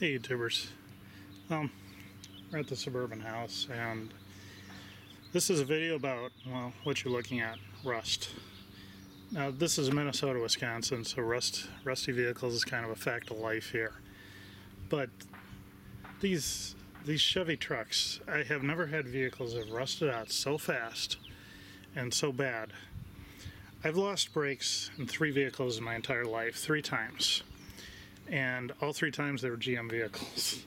Hey YouTubers, we're at the suburban house and this is a video about, well, what you're looking at, rust. Now this is Minnesota, Wisconsin, so rusty vehicles is kind of a fact of life here. But these Chevy trucks, I have never had vehicles that rusted out so fast and so bad. I've lost brakes in 3 vehicles in my entire life, 3 times. And all 3 times they were GM vehicles.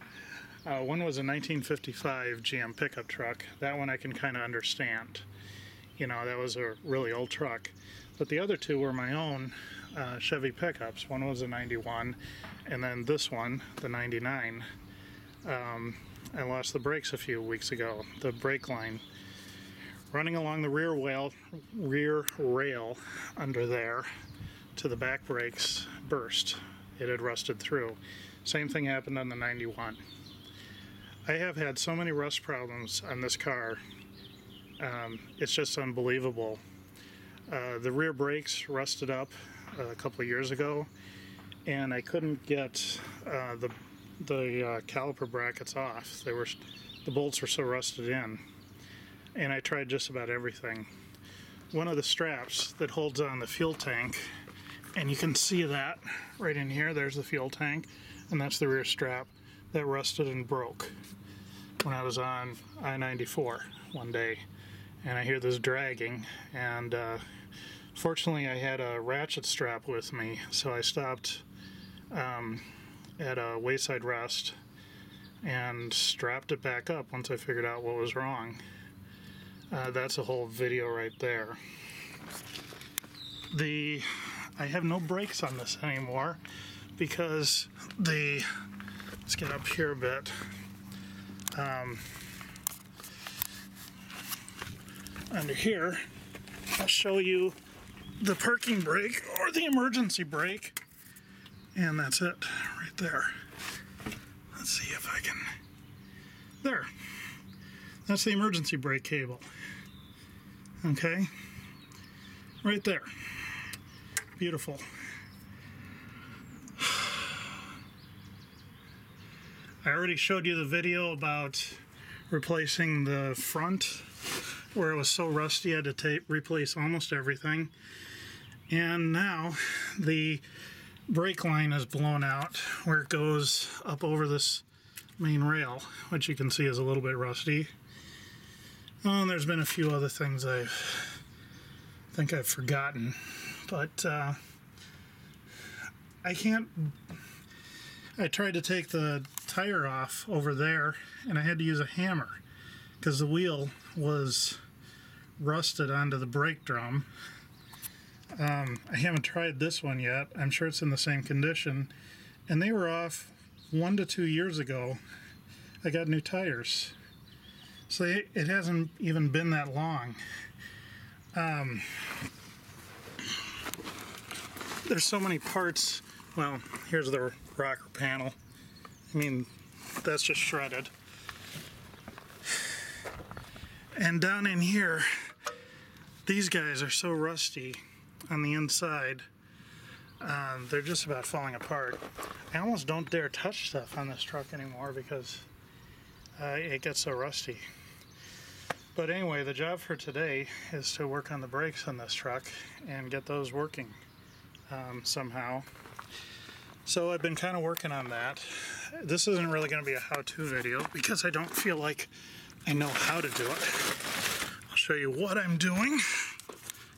One was a 1955 GM pickup truck. That one I can kind of understand. You know, that was a really old truck. But the other 2 were my own Chevy pickups. One was a 91, and then this one, the 99. I lost the brakes a few weeks ago. The brake line running along the rear rail under there to the back brakes burst. It had rusted through. Same thing happened on the 91. I have had so many rust problems on this car. It's just unbelievable. The rear brakes rusted up a couple of years ago, and I couldn't get the caliper brackets off. The bolts were so rusted in, and I tried just about everything. One of the straps that holds on the fuel tank, and you can see that right in here, there's the fuel tank, and that's the rear strap that rusted and broke when I was on I-94 one day. And I hear this dragging, and fortunately I had a ratchet strap with me, so I stopped at a wayside rest and strapped it back up once I figured out what was wrong. That's a whole video right there. I have no brakes on this anymore because let's get up here a bit. Under here, I'll show you the parking brake or the emergency brake, and that's it right there. Let's see if I can. There. That's the emergency brake cable. Okay? Right there. Beautiful. I already showed you the video about replacing the front where it was so rusty I had to replace almost everything. And now the brake line is blown out where it goes up over this main rail, which you can see is a little bit rusty. Oh, and there's been a few other things I think I've forgotten. But I tried to take the tire off over there, and I had to use a hammer because the wheel was rusted onto the brake drum. I haven't tried this one yet. I'm sure it's in the same condition. And they were off 1 to 2 years ago. I got new tires. So it hasn't even been that long. There's so many parts. Well, here's the rocker panel. I mean, that's just shredded. And down in here, these guys are so rusty on the inside. They're just about falling apart. I almost don't dare touch stuff on this truck anymore because it gets so rusty. But anyway, the job for today is to work on the brakes on this truck and get those working. Somehow. So I've been kind of working on that. This isn't really going to be a how-to video because I don't feel like I know how to do it. I'll show you what I'm doing.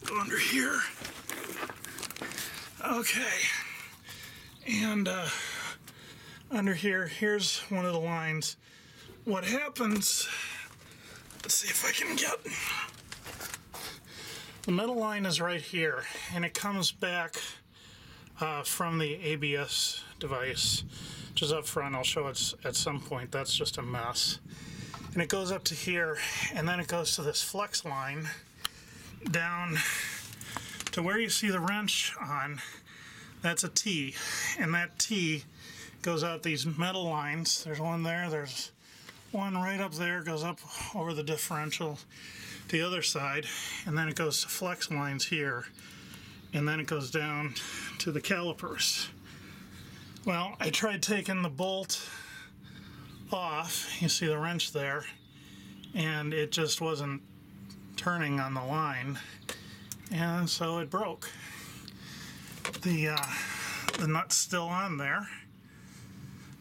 Go under here. Okay. And under here, here's one of the lines. What happens, let's see if I can get, the middle line is right here, and it comes back from the ABS device, which is up front. I'll show it at some point. That's just a mess. And it goes up to here, and then it goes to this flex line down to where you see the wrench on. That's a T, and that T goes out these metal lines. There's one there, there's one right up there, goes up over the differential to the other side, and then it goes to flex lines here, and then it goes down to the calipers. Well, I tried taking the bolt off. You see the wrench there, and it just wasn't turning on the line, and so it broke. The nut's still on there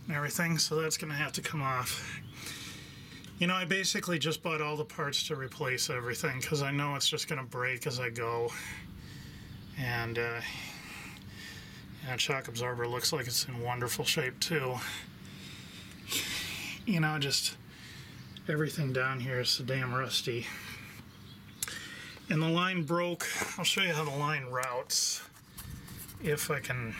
and everything, so that's going to have to come off. You know, I basically just bought all the parts to replace everything because I know it's just going to break as I go. And shock absorber looks like it's in wonderful shape too. You know, just everything down here is so damn rusty. And the line broke. I'll show you how the line routes. If I can,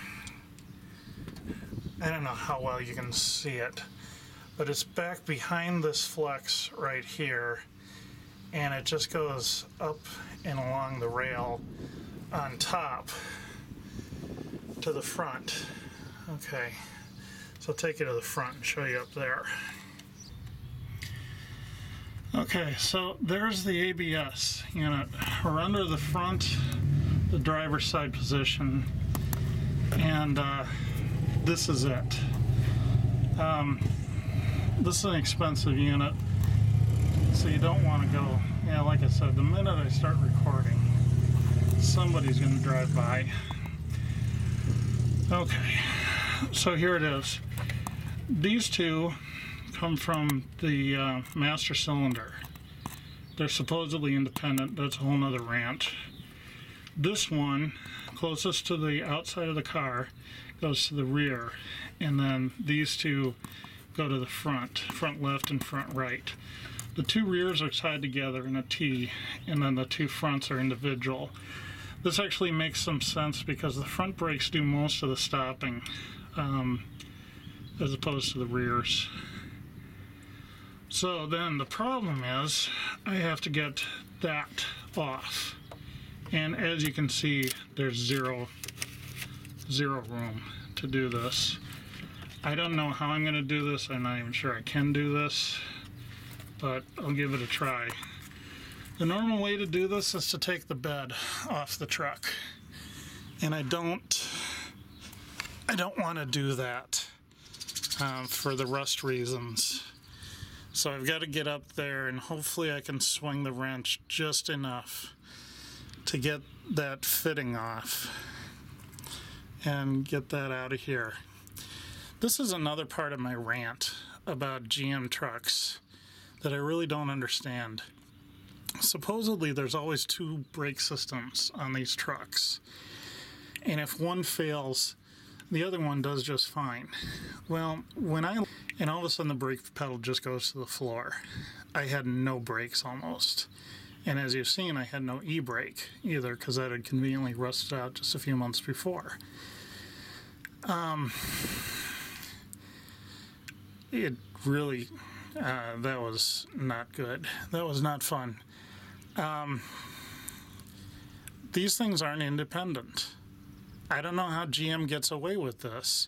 I don't know how well you can see it, but it's back behind this flex right here, and it just goes up and along the rail on top to the front. Okay, so I'll take you to the front and show you up there. Okay, so there's the ABS unit. We're under the front, the driver's side position, and this is it. This is an expensive unit, so you don't want to go, yeah, like I said, the minute I start recording, somebody's going to drive by. Okay, so here it is. These two come from the master cylinder. They're supposedly independent. That's a whole nother rant. This one, closest to the outside of the car, goes to the rear, and then these two go to the front left and front right. The two rears are tied together in a T, and then the two fronts are individual. This actually makes some sense because the front brakes do most of the stopping, as opposed to the rears. So then the problem is I have to get that off, and as you can see, there's zero room to do this. I don't know how I'm going to do this. I'm not even sure I can do this, but I'll give it a try. The normal way to do this is to take the bed off the truck, and I don't want to do that for the rust reasons. So I've got to get up there, and hopefully I can swing the wrench just enough to get that fitting off and get that out of here. This is another part of my rant about GM trucks that I really don't understand. Supposedly there's always two brake systems on these trucks, and if one fails, the other one does just fine. Well, and all of a sudden the brake pedal just goes to the floor. I had no brakes almost. And as you've seen, I had no e-brake either because that had conveniently rusted out just a few months before. It really, that was not good. That was not fun. These things aren't independent. I don't know how GM gets away with this,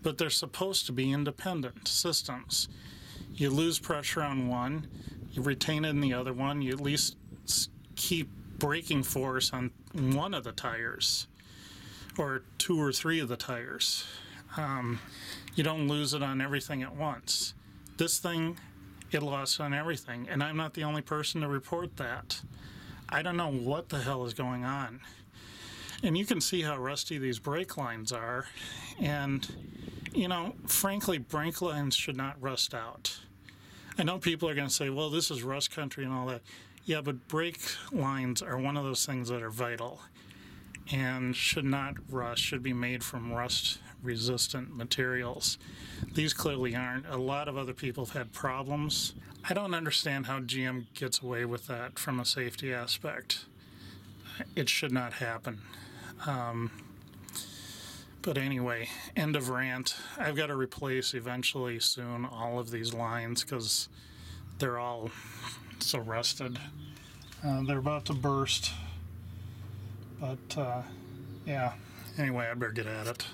but they're supposed to be independent systems. You lose pressure on one, you retain it in the other one, you at least keep braking force on one of the tires, or two or three of the tires. You don't lose it on everything at once. This thing, it lost on everything, and I'm not the only person to report that. I don't know what the hell is going on. And you can see how rusty these brake lines are, and, you know, frankly, brake lines should not rust out. I know people are going to say, well, this is rust country and all that. Yeah, but brake lines are one of those things that are vital and should not rust, should be made from rust-resistant materials. These clearly aren't. A lot of other people have had problems. I don't understand how GM gets away with that from a safety aspect. It should not happen. But anyway, end of rant. I've got to replace eventually soon all of these lines because they're all so rusted. They're about to burst. But, yeah. Anyway, I better get at it.